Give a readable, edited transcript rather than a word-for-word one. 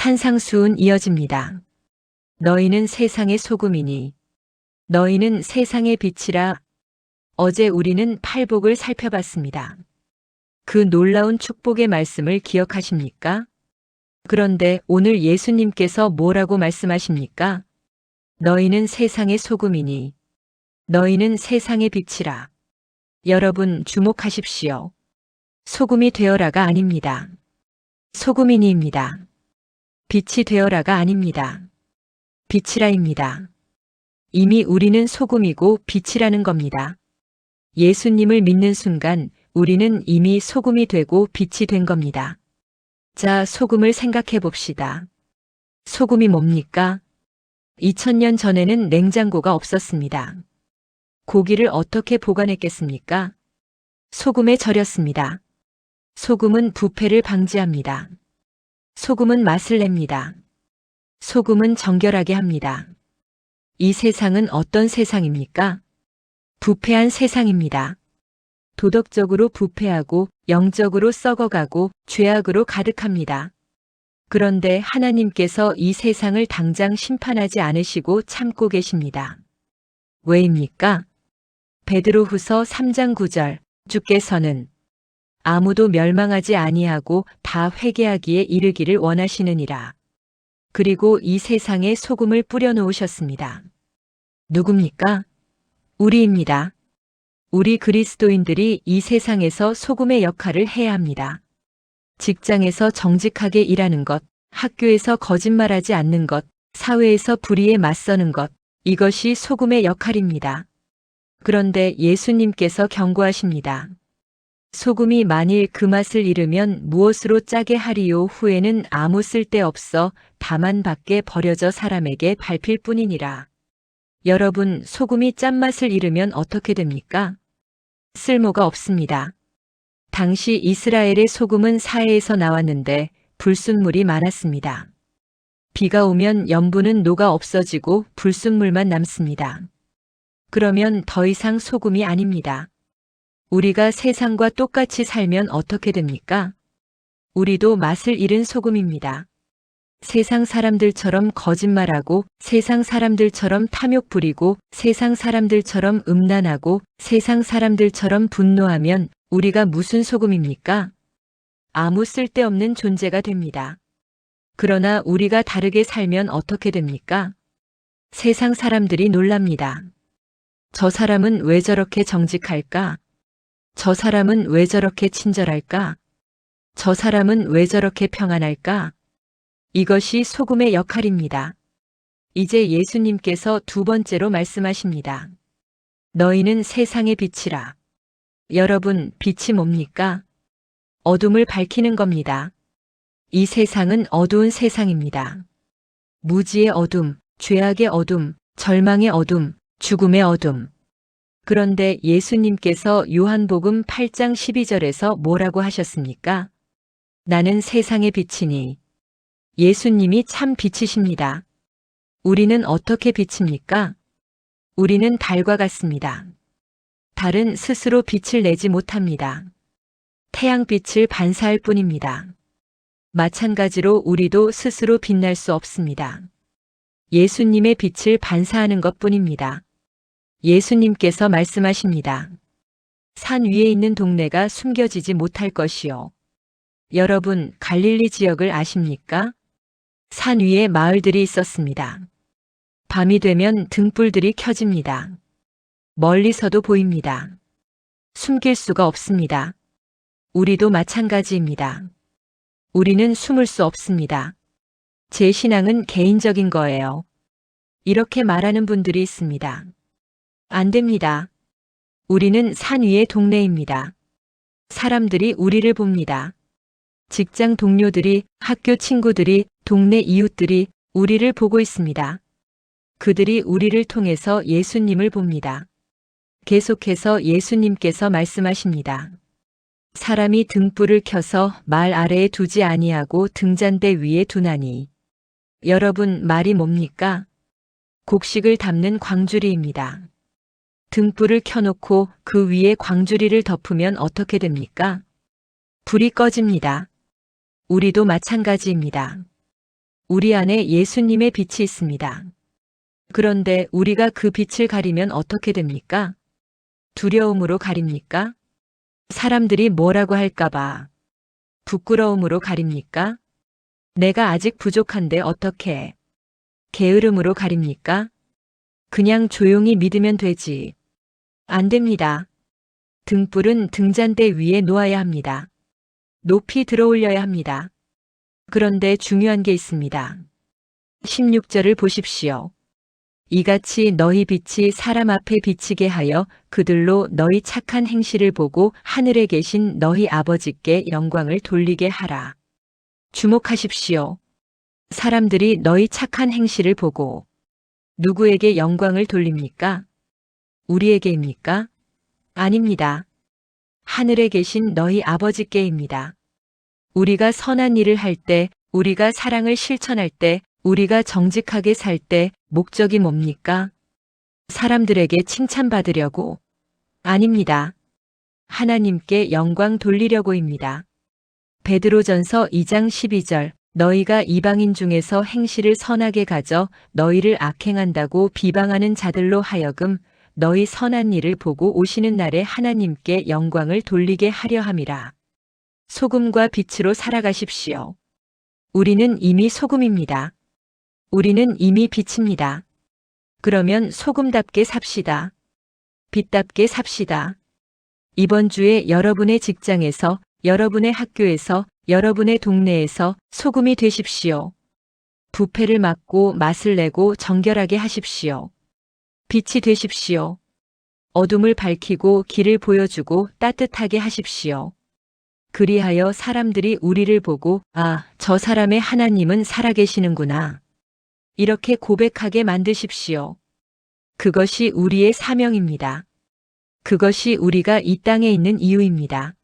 산상수훈 이어집니다. 너희는 세상의 소금이니 너희는 세상의 빛이라. 어제 우리는 팔복을 살펴봤습니다. 그 놀라운 축복의 말씀을 기억하십니까? 그런데 오늘 예수님께서 뭐라고 말씀하십니까? 너희는 세상의 소금이니 너희는 세상의 빛이라. 여러분 주목하십시오. 소금이 되어라가 아닙니다. 소금이니입니다. 빛이 되어라가 아닙니다. 빛이라입니다. 이미 우리는 소금이고 빛이라는 겁니다. 예수님을 믿는 순간 우리는 이미 소금이 되고 빛이 된 겁니다. 자, 소금을 생각해 봅시다. 소금이 뭡니까? 2000년 전에는 냉장고가 없었습니다. 고기를 어떻게 보관했겠습니까? 소금에 절였습니다. 소금은 부패를 방지합니다. 소금은 맛을 냅니다. 소금은 정결하게 합니다. 이 세상은 어떤 세상입니까? 부패한 세상입니다. 도덕적으로 부패하고 영적으로 썩어가고 죄악으로 가득합니다. 그런데 하나님께서 이 세상을 당장 심판하지 않으시고 참고 계십니다. 왜입니까? 베드로후서 3장 9절 주께서는 아무도 멸망하지 아니하고 다 회개하기에 이르기를 원하시느니라. 그리고 이 세상에 소금을 뿌려 놓으셨습니다. 누굽니까? 우리입니다. 우리 그리스도인들이 이 세상에서 소금의 역할을 해야 합니다. 직장에서 정직하게 일하는 것, 학교에서 거짓말하지 않는 것, 사회에서 불의에 맞서는 것, 이것이 소금의 역할입니다. 그런데 예수님께서 경고하십니다. 소금이 만일 그 맛을 잃으면 무엇으로 짜게 하리요. 후에는 아무 쓸데 없어 다만 밖에 버려져 사람에게 밟힐 뿐이니라. 여러분, 소금이 짠맛을 잃으면 어떻게 됩니까? 쓸모가 없습니다. 당시 이스라엘의 소금은 사해에서 나왔는데 불순물이 많았습니다. 비가 오면 염분은 녹아 없어지고 불순물만 남습니다. 그러면 더 이상 소금이 아닙니다. 우리가 세상과 똑같이 살면 어떻게 됩니까? 우리도 맛을 잃은 소금입니다. 세상 사람들처럼 거짓말하고 세상 사람들처럼 탐욕 부리고 세상 사람들처럼 음란하고 세상 사람들처럼 분노하면 우리가 무슨 소금입니까? 아무 쓸데없는 존재가 됩니다. 그러나 우리가 다르게 살면 어떻게 됩니까? 세상 사람들이 놀랍니다. 저 사람은 왜 저렇게 정직할까? 저 사람은 왜 저렇게 친절할까? 저 사람은 왜 저렇게 평안할까? 이것이 소금의 역할입니다. 이제 예수님께서 두 번째로 말씀하십니다. 너희는 세상의 빛이라. 여러분, 빛이 뭡니까? 어둠을 밝히는 겁니다. 이 세상은 어두운 세상입니다. 무지의 어둠, 죄악의 어둠, 절망의 어둠, 죽음의 어둠. 그런데 예수님께서 요한복음 8장 12절에서 뭐라고 하셨습니까? 나는 세상의 빛이니. 예수님이 참 빛이십니다. 우리는 어떻게 비칩니까? 우리는 달과 같습니다. 달은 스스로 빛을 내지 못합니다. 태양빛을 반사할 뿐입니다. 마찬가지로 우리도 스스로 빛날 수 없습니다. 예수님의 빛을 반사하는 것뿐입니다. 예수님께서 말씀하십니다. 산 위에 있는 동네가 숨겨지지 못할 것이요. 여러분, 갈릴리 지역을 아십니까? 산 위에 마을들이 있었습니다. 밤이 되면 등불들이 켜집니다. 멀리서도 보입니다. 숨길 수가 없습니다. 우리도 마찬가지입니다. 우리는 숨을 수 없습니다. 제 신앙은 개인적인 거예요. 이렇게 말하는 분들이 있습니다. 안 됩니다. 우리는 산 위의 동네입니다. 사람들이 우리를 봅니다. 직장 동료들이, 학교 친구들이, 동네 이웃들이 우리를 보고 있습니다. 그들이 우리를 통해서 예수님을 봅니다. 계속해서 예수님께서 말씀하십니다. 사람이 등불을 켜서 말 아래에 두지 아니하고 등잔대 위에 두나니. 여러분, 말이 뭡니까? 곡식을 담는 광주리입니다. 등불을 켜놓고 그 위에 광주리를 덮으면 어떻게 됩니까? 불이 꺼집니다. 우리도 마찬가지입니다. 우리 안에 예수님의 빛이 있습니다. 그런데 우리가 그 빛을 가리면 어떻게 됩니까? 두려움으로 가립니까? 사람들이 뭐라고 할까봐. 부끄러움으로 가립니까? 내가 아직 부족한데 어떻게? 게으름으로 가립니까? 그냥 조용히 믿으면 되지. 안 됩니다. 등불은 등잔대 위에 놓아야 합니다. 높이 들어올려야 합니다. 그런데 중요한 게 있습니다. 16절을 보십시오. 이같이 너희 빛이 사람 앞에 비치게 하여 그들로 너희 착한 행실을 보고 하늘에 계신 너희 아버지께 영광을 돌리게 하라. 주목하십시오. 사람들이 너희 착한 행실을 보고 누구에게 영광을 돌립니까? 우리에게입니까? 아닙니다. 하늘에 계신 너희 아버지께입니다. 우리가 선한 일을 할 때, 우리가 사랑을 실천할 때, 우리가 정직하게 살 때 목적이 뭡니까? 사람들에게 칭찬받으려고? 아닙니다. 하나님께 영광 돌리려고입니다. 베드로전서 2장 12절 너희가 이방인 중에서 행실을 선하게 가져 너희를 악행한다고 비방하는 자들로 하여금 너희 선한 일을 보고 오시는 날에 하나님께 영광을 돌리게 하려 함이라. 소금과 빛으로 살아가십시오. 우리는 이미 소금입니다. 우리는 이미 빛입니다. 그러면 소금답게 삽시다. 빛답게 삽시다. 이번 주에 여러분의 직장에서, 여러분의 학교에서, 여러분의 동네에서 소금이 되십시오. 부패를 막고 맛을 내고 정결하게 하십시오. 빛이 되십시오. 어둠을 밝히고 길을 보여주고 따뜻하게 하십시오. 그리하여 사람들이 우리를 보고 아, 저 사람의 하나님은 살아계시는구나. 이렇게 고백하게 만드십시오. 그것이 우리의 사명입니다. 그것이 우리가 이 땅에 있는 이유입니다.